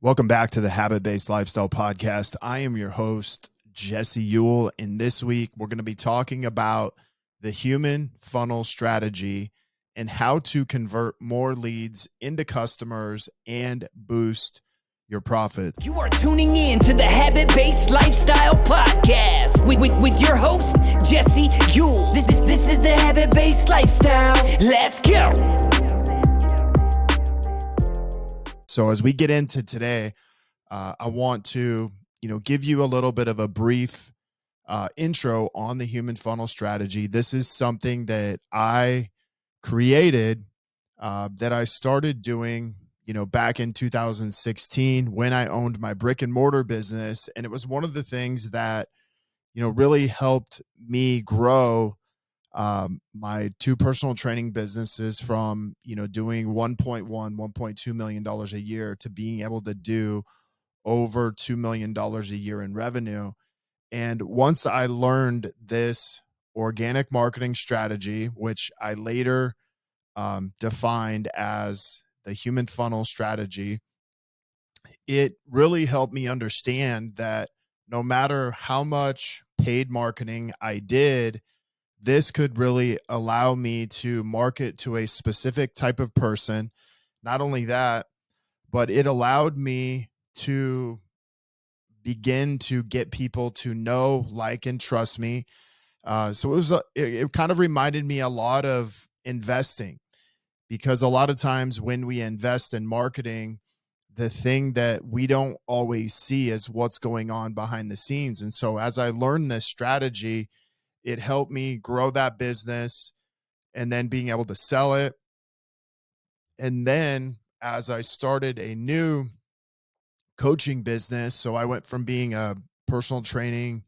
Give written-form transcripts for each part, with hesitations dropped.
Welcome back to the Habit-Based Lifestyle Podcast. I am your host, Jesse Ewell, and this week we're going to be talking about the Human Funnel Strategy and how to convert more leads into customers and boost your profits. You are tuning in to the Habit-Based Lifestyle Podcast with your host, Jesse Ewell. This is the Habit-Based Lifestyle. Let's go. So as we get into today, I want to, give you a little bit of a brief intro on the Human Funnel Strategy. This is something that I created, that I started doing, back in 2016 when I owned my brick and mortar business. And it was one of the things that, really helped me grow my two personal training businesses from, doing $1.2 million a year to being able to do over $2 million a year in revenue. And once I learned this organic marketing strategy, which I later defined as the Human Funnel Strategy, it really helped me understand that no matter how much paid marketing I did, this could really allow me to market to a specific type of person. Not only that, but it allowed me to begin to get people to know, like, and trust me. So it kind of reminded me a lot of investing, because a lot of times when we invest in marketing, the thing that we don't always see is what's going on behind the scenes. And so as I learned this strategy, it helped me grow that business and then being able to sell it. And then as I started a new coaching business, so I went from being a personal training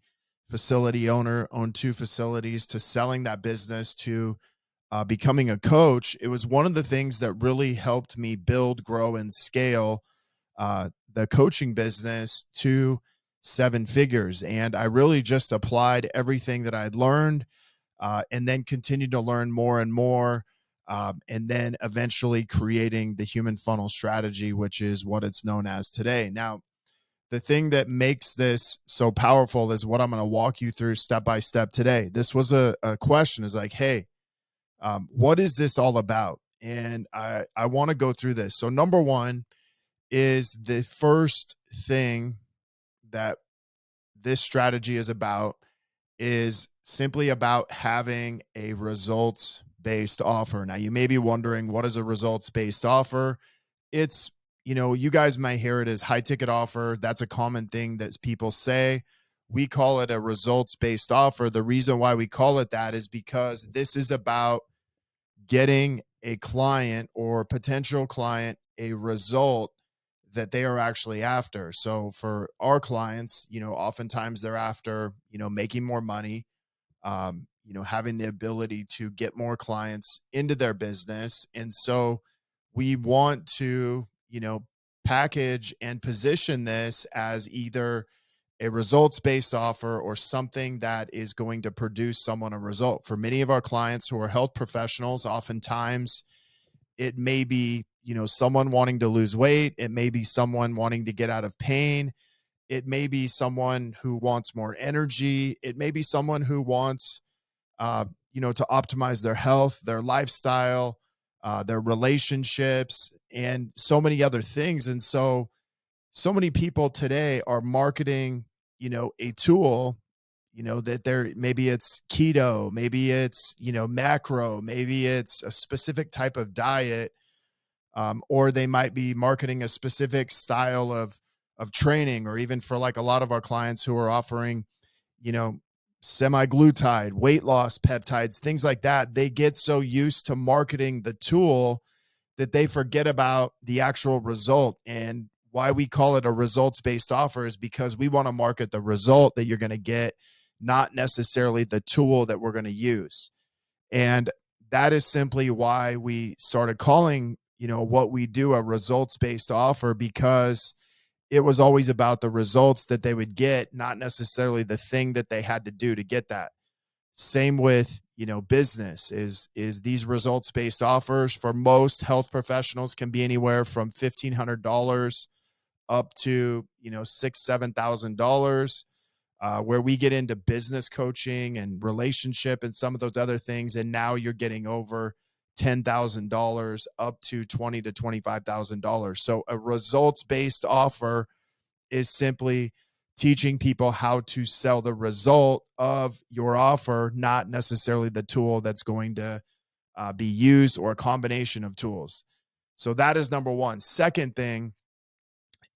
facility owner, owned two facilities, to selling that business to becoming a coach. It was one of the things that really helped me build, grow, and scale the coaching business to 7 figures. And I really just applied everything that I'd learned, and then continued to learn more and more. And then eventually creating the Human Funnel Strategy, which is what it's known as today. Now, the thing that makes this so powerful is what I'm going to walk you through step by step today. This was a question, is like, hey, what is this all about? And I want to go through this. So number one is, the first thing that this strategy is about is simply about having a results-based offer. Now, you may be wondering, what is a results-based offer? It's, you guys might hear it as high ticket offer. That's a common thing that people say. We call it a results-based offer. The reason why we call it that is because this is about getting a client or potential client a result that they are actually after. So for our clients, oftentimes they're after, making more money, having the ability to get more clients into their business. And so we want to, package and position this as either a results-based offer or something that is going to produce someone a result. For many of our clients who are health professionals, oftentimes it may be, someone wanting to lose weight. It may be someone wanting to get out of pain. It may be someone who wants more energy. It may be someone who wants, to optimize their health, their lifestyle, their relationships, and so many other things. And so many people today are marketing, a tool, that maybe it's keto, maybe it's, macro, maybe it's a specific type of diet, or they might be marketing a specific style of training, or even for like a lot of our clients who are offering, semaglutide, weight loss peptides, things like that. They get so used to marketing the tool that they forget about the actual result. And why we call it a results-based offer is because we want to market the result that you're going to get, not necessarily the tool that we're going to use. And that is simply why we started calling, what we do a results-based offer, because it was always about the results that they would get, not necessarily the thing that they had to do to get that. Same with, business is these results-based offers for most health professionals can be anywhere from $1,500 up to, $6,000, $7,000, where we get into business coaching and relationship and some of those other things. And now you're getting over $10,000 up to $20,000 to $25,000. So a results-based offer is simply teaching people how to sell the result of your offer, not necessarily the tool that's going to be used, or a combination of tools. So that is number one. Second thing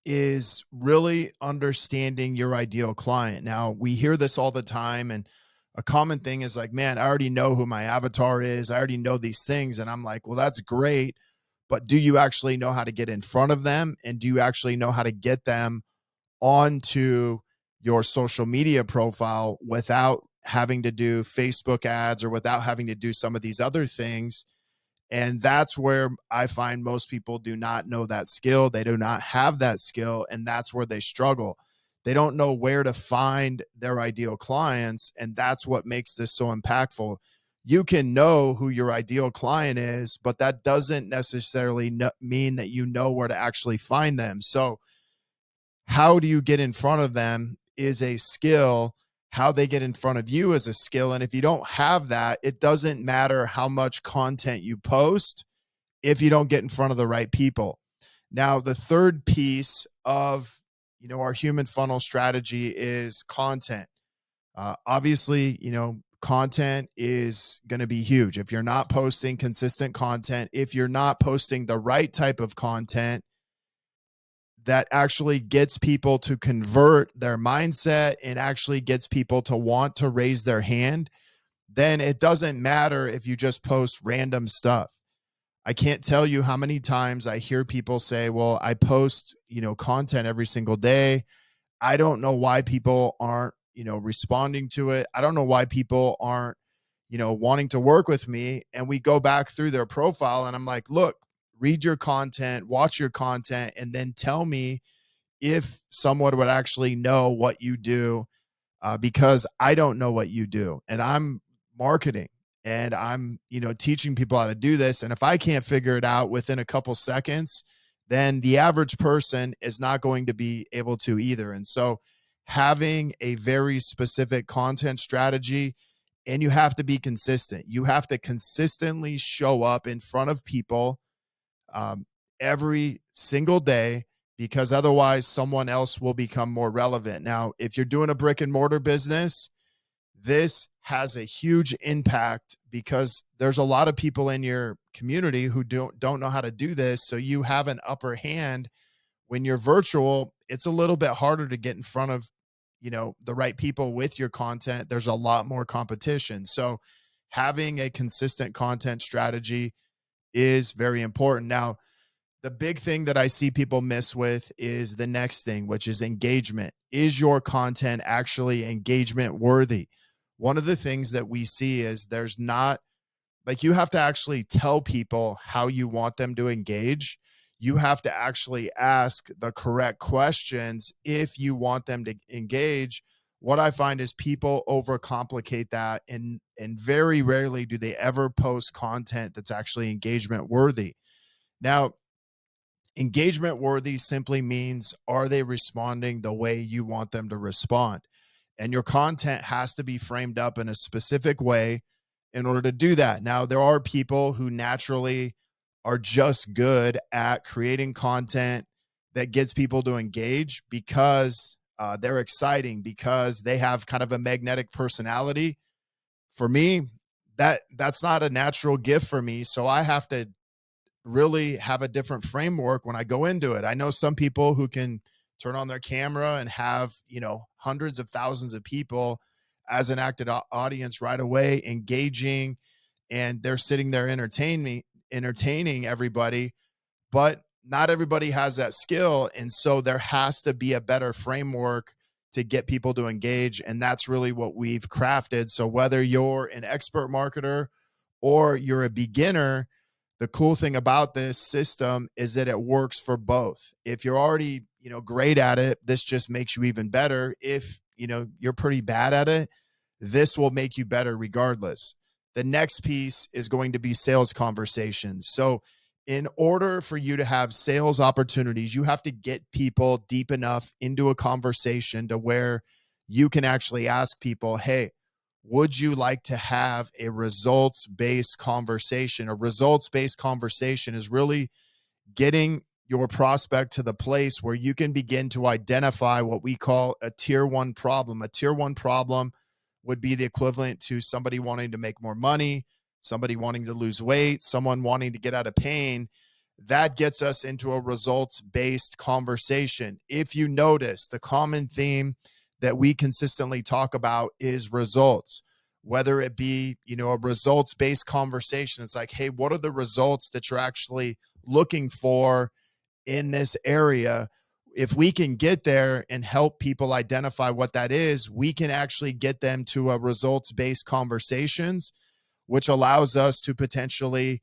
is really understanding your ideal client. Now, we hear this all the time, and a common thing is like, man, I already know who my avatar is. I already know these things. And I'm like, well, that's great. But do you actually know how to get in front of them? And do you actually know how to get them onto your social media profile without having to do Facebook ads or without having to do some of these other things? And that's where I find most people do not know that skill. They do not have that skill. And that's where they struggle. They don't know where to find their ideal clients. And that's what makes this so impactful. You can know who your ideal client is, but that doesn't necessarily mean that you know where to actually find them. So, how do you get in front of them is a skill. How they get in front of you is a skill. And if you don't have that, it doesn't matter how much content you post if you don't get in front of the right people. Now, the third piece of our human funnel strategy is content. Obviously, content is going to be huge. If you're not posting consistent content, if you're not posting the right type of content that actually gets people to convert their mindset and actually gets people to want to raise their hand, then it doesn't matter if you just post random stuff. I can't tell you how many times I hear people say, well, I post, content every single day. I don't know why people aren't, responding to it. I don't know why people aren't, wanting to work with me. And we go back through their profile and I'm like, look, read your content, watch your content, and then tell me if someone would actually know what you do, because I don't know what you do. And I'm marketing and I'm, teaching people how to do this. And if I can't figure it out within a couple seconds, then the average person is not going to be able to either. And so having a very specific content strategy, and you have to be consistent. You have to consistently show up in front of people um, every single day, because otherwise someone else will become more relevant. Now, if you're doing a brick and mortar business, this has a huge impact because there's a lot of people in your community who don't know how to do this. So you have an upper hand. When you're virtual, it's a little bit harder to get in front of, the right people with your content. There's a lot more competition. So having a consistent content strategy is very important. Now, the big thing that I see people miss with is the next thing, which is engagement. Is your content actually engagement worthy? One of the things that we see is there's not, like, you have to actually tell people how you want them to engage. You have to actually ask the correct questions if you want them to engage. What I find is people overcomplicate that, and very rarely do they ever post content that's actually engagement worthy. Now, engagement worthy simply means, are they responding the way you want them to respond? And your content has to be framed up in a specific way in order to do that. Now, there are people who naturally are just good at creating content that gets people to engage because they're exciting, because they have kind of a magnetic personality. For me, that's not a natural gift for me. So I have to really have a different framework when I go into it. I know some people who can turn on their camera and have, hundreds of thousands of people as an active audience right away, engaging, and they're sitting there entertaining everybody, but not everybody has that skill. And so there has to be a better framework to get people to engage. And that's really what we've crafted. So whether you're an expert marketer or you're a beginner, the cool thing about this system is that it works for both. If you're already, great at it, this just makes you even better. If, you're pretty bad at it, this will make you better regardless. The next piece is going to be sales conversations. So in order for you to have sales opportunities, you have to get people deep enough into a conversation to where you can actually ask people, hey, would you like to have a results-based conversation? A results-based conversation is really getting your prospect to the place where you can begin to identify what we call a tier one problem. A tier one problem would be the equivalent to somebody wanting to make more money, somebody wanting to lose weight, someone wanting to get out of pain. That gets us into a results-based conversation. If you notice, the common theme that we consistently talk about is results. Whether it be, a results-based conversation, it's like, hey, what are the results that you're actually looking for in this area? If we can get there and help people identify what that is, we can actually get them to a results-based conversations, which allows us to potentially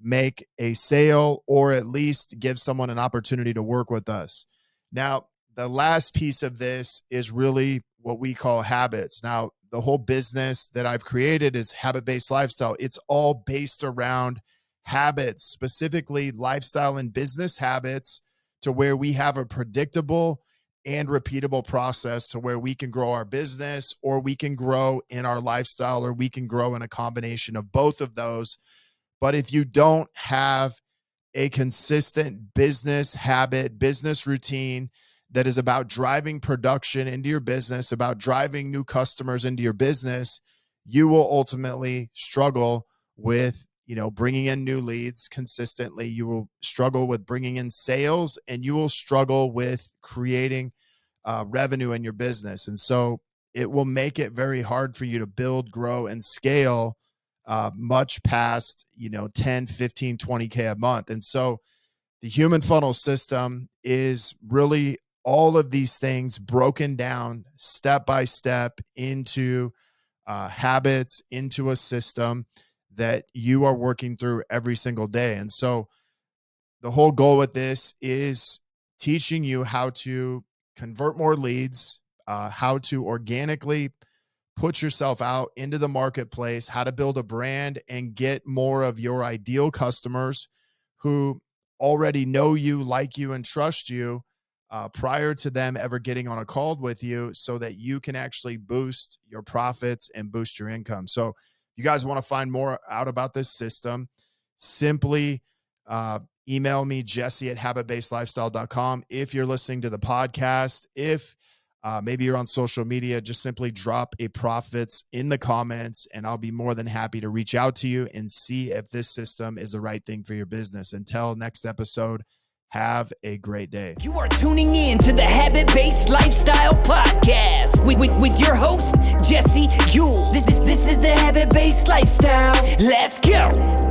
make a sale or at least give someone an opportunity to work with us. Now, the last piece of this is really what we call habits. Now, the whole business that I've created is habit-based lifestyle. It's all based around habits, specifically lifestyle and business habits, to where we have a predictable and repeatable process to where we can grow our business, or we can grow in our lifestyle, or we can grow in a combination of both of those. But if you don't have a consistent business habit, business routine that is about driving production into your business, about driving new customers into your business, you will ultimately struggle with, bringing in new leads consistently. You will struggle with bringing in sales, and you will struggle with creating revenue in your business. And so it will make it very hard for you to build, grow, and scale much past, 10, 15, 20K a month. And so the human funnel system is really all of these things broken down step by step into habits, into a system that you are working through every single day. And so the whole goal with this is teaching you how to convert more leads, how to organically put yourself out into the marketplace, how to build a brand and get more of your ideal customers who already know you, like you, and trust you prior to them ever getting on a call with you, so that you can actually boost your profits and boost your income. So if you guys want to find more out about this system, simply email me, Jesse@habitbasedlifestyle.com. If you're listening to the podcast, if maybe you're on social media, just simply drop a profits in the comments, and I'll be more than happy to reach out to you and see if this system is the right thing for your business. Until next episode, have a great day. You are tuning in to the Habit-Based Lifestyle Podcast with your host, Jesse Ewell. This is the Habit-Based Lifestyle. Let's go.